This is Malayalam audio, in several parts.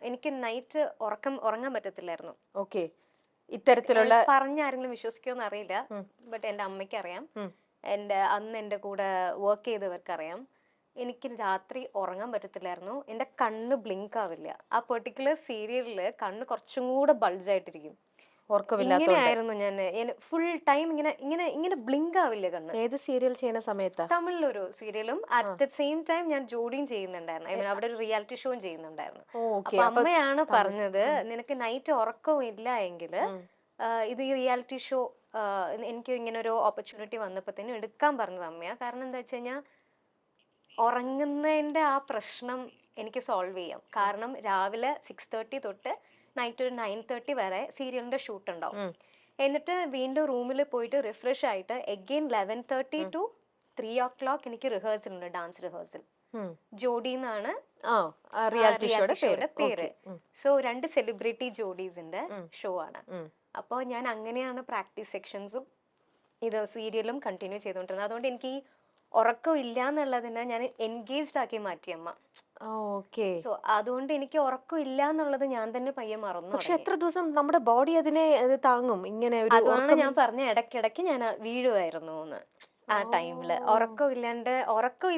എനിക്ക് നൈറ്റ് ഉറങ്ങാൻ പറ്റത്തില്ലായിരുന്നു. ഓക്കെ. ഇത്തരത്തിലുള്ള പറഞ്ഞ ആരെങ്കിലും വിശ്വസിക്കുമെന്ന് അറിയില്ല. ബട്ട് എൻ്റെ അമ്മയ്ക്ക് അറിയാം, അന്ന് എൻ്റെ കൂടെ വർക്ക് ചെയ്തവർക്ക് അറിയാം. എനിക്ക് രാത്രി ഉറങ്ങാൻ പറ്റത്തില്ലായിരുന്നു. എൻ്റെ കണ്ണ് ബ്ലിങ്ക് ആവില്ല. ആ പെർട്ടിക്കുലർ സീരിയലില് കണ്ണ് കുറച്ചും കൂടെ ബൾജായിട്ടിരിക്കും. ഇങ്ങനെയായിരുന്നു ഞാൻ ഫുൾ ടൈം. ഇങ്ങനെ ഇങ്ങനെ ഇങ്ങനെ ബ്ലിങ്ക് ആവില്ല കണ്ണ്. ഏത് സീരിയൽ ചെയ്യണ സമയത്താ? തമിഴിലൊരു സീരിയലും അറ്റ് ദ സെയിം ടൈം ഞാൻ ജോലിയും ചെയ്യുന്നുണ്ടായിരുന്നു. ഐ മീൻ അവിടെ ഒരു റിയാലിറ്റി ഷോയും ചെയ്യുന്നുണ്ടായിരുന്നു. അപ്പൊ അമ്മയാണ് പറഞ്ഞത്, നിനക്ക് നൈറ്റ് ഉറക്കവും ഇല്ല എങ്കിൽ ഇത് ഈ റിയാലിറ്റി ഷോ എനിക്ക് ഇങ്ങനെ ഒരു ഓപ്പർച്യൂണിറ്റി വന്നപ്പോഴത്തേനും എടുക്കാൻ പറഞ്ഞത് അമ്മയാ. കാരണം എന്താ വെച്ച് കഴിഞ്ഞാൽ ഉറങ്ങുന്നതിന്റെ ആ പ്രശ്നം എനിക്ക് സോൾവ് ചെയ്യാം. കാരണം രാവിലെ 6:30 തൊട്ട് നൈറ്റ് ഒരു 9:30 വരെ സീരിയലിന്റെ ഷൂട്ട് ഉണ്ടാവും. എന്നിട്ട് വീണ്ടും റൂമിൽ പോയിട്ട് റിഫ്രഷ് ആയിട്ട് എഗെയിൻ 11:30 ടു 3 o'clock എനിക്ക് റിഹേഴ്സൽ ഉണ്ട്, ഡാൻസ് റിഹേഴ്സൽ. ജോഡി എന്നാണ് റിയാലിറ്റി ഷോയുടെ പേര്. സോ 2 സെലിബ്രിറ്റി ജോഡീസിന്റെ ഷോ ആണ്. അപ്പോൾ ഞാൻ അങ്ങനെയാണ് പ്രാക്ടീസ് സെക്ഷൻസും ഇത് സീരിയലും കണ്ടിന്യൂ ചെയ്തുകൊണ്ടിരുന്നത്. അതുകൊണ്ട് എനിക്ക് ഈ ഉറക്കം ഇല്ല എന്നുള്ളതിനെ ഞാൻ എൻഗേജ്ഡ് ആക്കി മാറ്റി അമ്മ. സോ അതുകൊണ്ട് എനിക്ക് ഉറക്കം ഇല്ല എന്നുള്ളത് ഞാൻ തന്നെ പയ്യെ മറന്നു. പക്ഷെ എത്ര ദിവസം നമ്മുടെ ബോഡി അതിനെ താങ്ങും ഇങ്ങനെ? അതാണ് ഞാൻ പറഞ്ഞ ഇടയ്ക്കിടയ്ക്ക് ഞാൻ വീഴുമായിരുന്നു എന്ന്. ആ ടൈമില് ഉറക്കം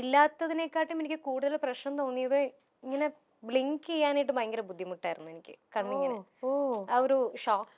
ഇല്ലാത്തതിനെക്കാട്ടും എനിക്ക് കൂടുതൽ പ്രശ്നം തോന്നിയത് ഇങ്ങനെ ബ്ലിങ്ക് ചെയ്യാനായിട്ട് ഭയങ്കര ബുദ്ധിമുട്ടായിരുന്നു എനിക്ക്. കണ്ണിങ്ങനെ ആ ഒരു ഷോക്ക്